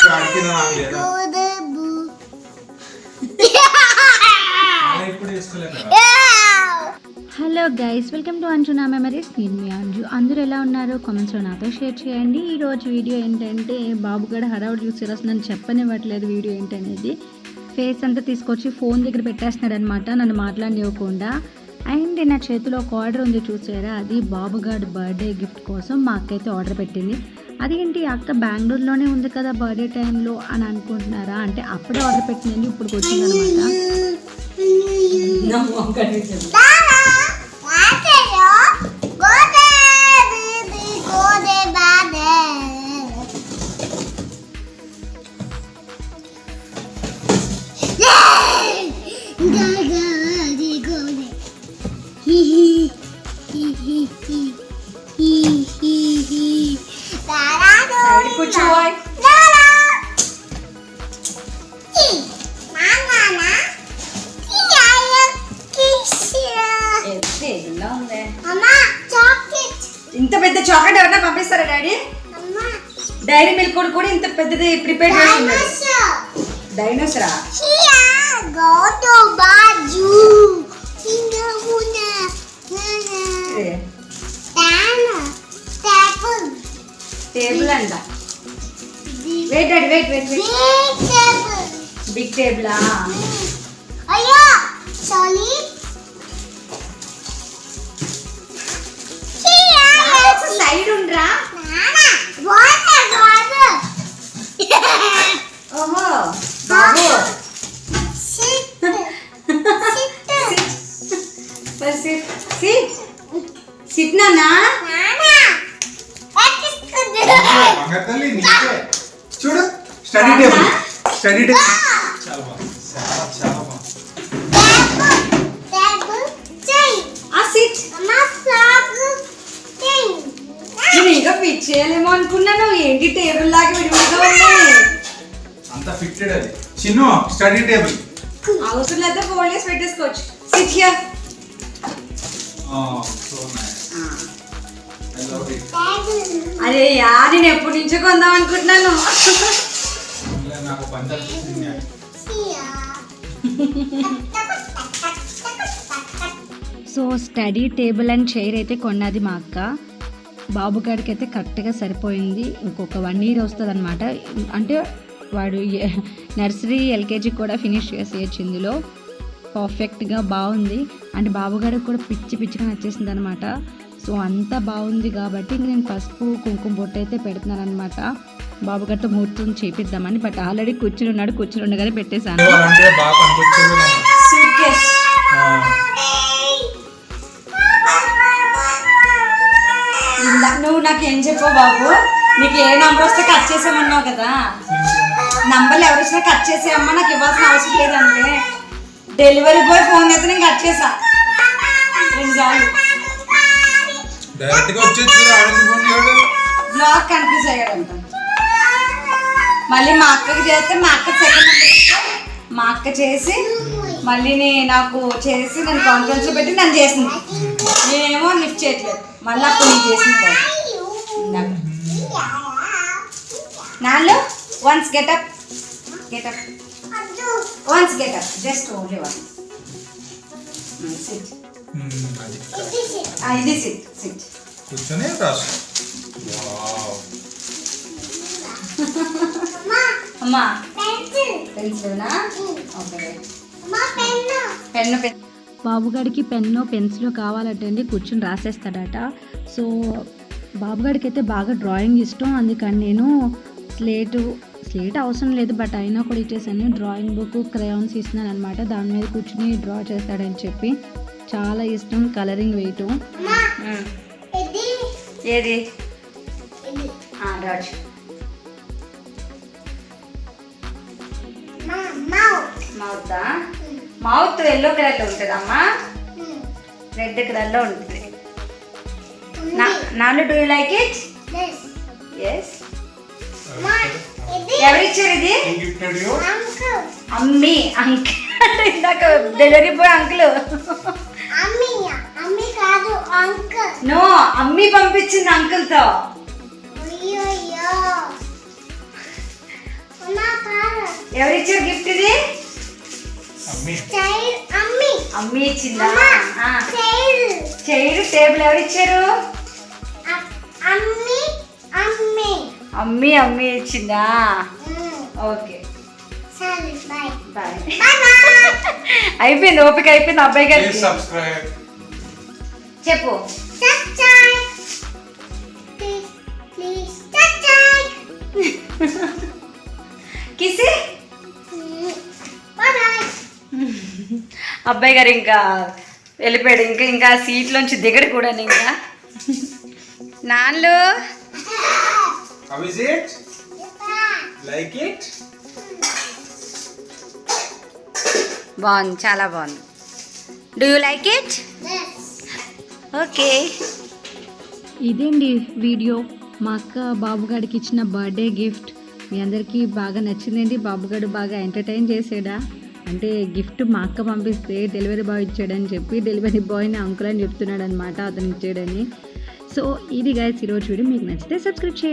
Hello guys, welcome to Anju నా memories. నేను మీ అంజు. అందరూ ఎలా ఉన్నారో కామెంట్స్లో నాతో షేర్ చేయండి. ఈరోజు వీడియో ఏంటంటే బాబుగడ హడావుడు చూసి అసలు నన్ను చెప్పనివ్వట్లేదు. వీడియో ఏంటనేది ఫేస్ అంతా తీసుకొచ్చి ఫోన్ దగ్గర పెట్టేస్తున్నాడు అనమాట, నన్ను మాట్లాడనివ్వకుండా. అండ్ నా చేతిలో ఒక ఆర్డర్ ఉంది చూసారా, అది బాబుగాడ్ బర్త్డే గిఫ్ట్ కోసం మా అక్క అయితే ఆర్డర్ పెట్టింది. అదేంటి అక్క బెంగళూరులోనే ఉంది కదా బర్త్డే టైంలో అని అనుకుంటున్నారా? అంటే అప్పుడే ఆర్డర్ పెట్టిందండి, ఇప్పుడు వచ్చిందనమాట. ఇంత పెద్ద చాక్లెట్ ఎవరైనా పంపిస్తారా డాడీ? డైరీ మిల్క్ కూడా ఇంత పెద్దది ప్రిపేర్ చేస్తున్నారు. డైనోసరా? టేబుల్ అంట. Wait daddy, wait wait wait. Big టేబులా? అయ్యో సారీ. సైడ్ ఉండరా? ఓహో బాబు సిట్ నానా. చూడు స్టడీ టేబుల్, స్టడీ టేబుల్ చాలా బాగుంది, చాలా చాలా బాగుంది. నేను ఇంకా ఫిట్ చేయలేమో అనుకున్నాను. ఏంటి టేబుల్ లాగా విడివిడిగా ఉన్నాయి. అంత ఫిట్టెడ్ అది. చిన్న స్టడీ టేబుల్ అవసరం లేదా ఫోల్డ్ చేసి పెట్టేసుకోవచ్చు. Sit here. So nice. I love it. అరే యా, నేను ఎప్పటి నుంచో కొందాం అనుకుంటున్నాను. నాకు పంచాయతీ. So study table and chair అయితే కొన్నది మా అక్క. బాబు గారికి అయితే కరెక్ట్గా సరిపోయింది. ఇంకొక 1 year వస్తుంది అనమాట. అంటే వాడు నర్సరీ ఎల్కేజీ కూడా ఫినిష్ చేసేయచ్చు. ఇందులో పర్ఫెక్ట్గా బాగుంది. అంటే బాబుగారికి కూడా పిచ్చి పిచ్చిగా నచ్చేసింది అనమాట. సో అంతా బాగుంది కాబట్టి ఇంక నేను పసుపు కుంకుమ బొట్టు అయితే పెడుతున్నాను అనమాట. బాబుగారితో ముహూర్తం చేపిద్దామని. బట్ ఆల్రెడీ కూర్చుని ఉండగానే పెట్టేశాను. నువ్వు నాకేం చెప్పావు బాబు? నీకు ఏ నంబర్ వస్తే కట్ చేసామన్నావు కదా. నంబర్లు ఎవరు వచ్చినా కట్ చేసేయమ్మా, నాకు ఇవ్వాల్సిన అవసరం లేదంటే. డెలివరీ బాయ్ ఫోన్ అయితే నేను కట్ చేసా 2 సార్లు. బ్లాక్ కన్ఫ్యూజ్ అయ్యాడంట. మళ్ళీ మా అక్కకి చేస్తే మా అక్క సెకండ్ మా అక్క చేసి మళ్ళీ నాకు చేసి నేను కాన్ఫరెన్స్లో పెట్టి నన్ను చేసింది. నేనేమో లిఫ్ట్ చేయట్లేదు. మళ్ళీ అప్పుడు నీకు చేసింది. నాలో once get up get up once getup just only one. SIT. ఇది సిట్ సిట్. కూర్చొని రాసు. అమ్మా పెన్సిల్నా? ఓకే. పెన్ను. బాబుగాడికి పెన్ను పెన్సిల్ కావాలంటే కూర్చొని రాసేస్తాడట. సో బాబుగాడికి అయితే బాగా డ్రాయింగ్ ఇష్టం. అందుకని నేను స్లేట్ అవసరం లేదు, బట్ అయినా కూడా ఇచ్చేసాను. డ్రాయింగ్ బుక్, క్రయాన్స్ ఇస్తున్నాను అనమాట. దాని మీద కూర్చుని డ్రా చేస్తాడని చెప్పి చాలా ఇష్టం. కలరింగ్ వేయటం. ఏది రాజు? మౌతా? మౌత్ ఎల్లో కలర్లో ఉంటుందమ్మా, రెడ్ కలర్లో ఉంటుంది. నాన్న do you like it? Yes. ఎవరిచ్చారు ఇది? అమ్మీ. అంకుల్ ఇందాక డెలివరీ బాయ్ అంకుల్. నో, అమ్మీ పంపించింది అంకుల్ తో. ఎవరిచ్చారు గిఫ్ట్ ఇది? అమ్మి అమ్మి ఇచ్చిందా? చైర్ టేబుల్ ఎవరిచ్చారు? అమ్మి ఇచ్చిందా? Okay bye. అయిపోయింది, ఓపిక అయిపోయింది అబ్బాయి గారికి. సబ్స్క్రైబ్ చెప్పు. కిసి అబ్బాయి గారు ఇంకా వెళ్ళిపోయాడు. ఇంకా సీట్లోంచి దిగడు కూడా. ఇంకా నాన్లు How is it? Like it? బాగుంది, చాలా బాగుంది. Do you like it? Okay. ఇదేండి వీడియో మా అక్క బాబుగాడికి ఇచ్చిన బర్త్డే గిఫ్ట్. మీ అందరికీ బాగా నచ్చిందండి. బాబుగాడు బాగా ఎంటర్టైన్ చేసాడా అంటే గిఫ్ట్ మా అక్క పంపిస్తే డెలివరీ బాయ్ ఇచ్చాడని చెప్పి డెలివరీ బాయ్ని అంకుల్ అని చెప్తున్నాడు అనమాట, అతను ఇచ్చాడని. సో ఇది గైస్ ఈరోజు వీడియో. మీకు నచ్చితే సబ్స్క్రైబ్ చేయండి.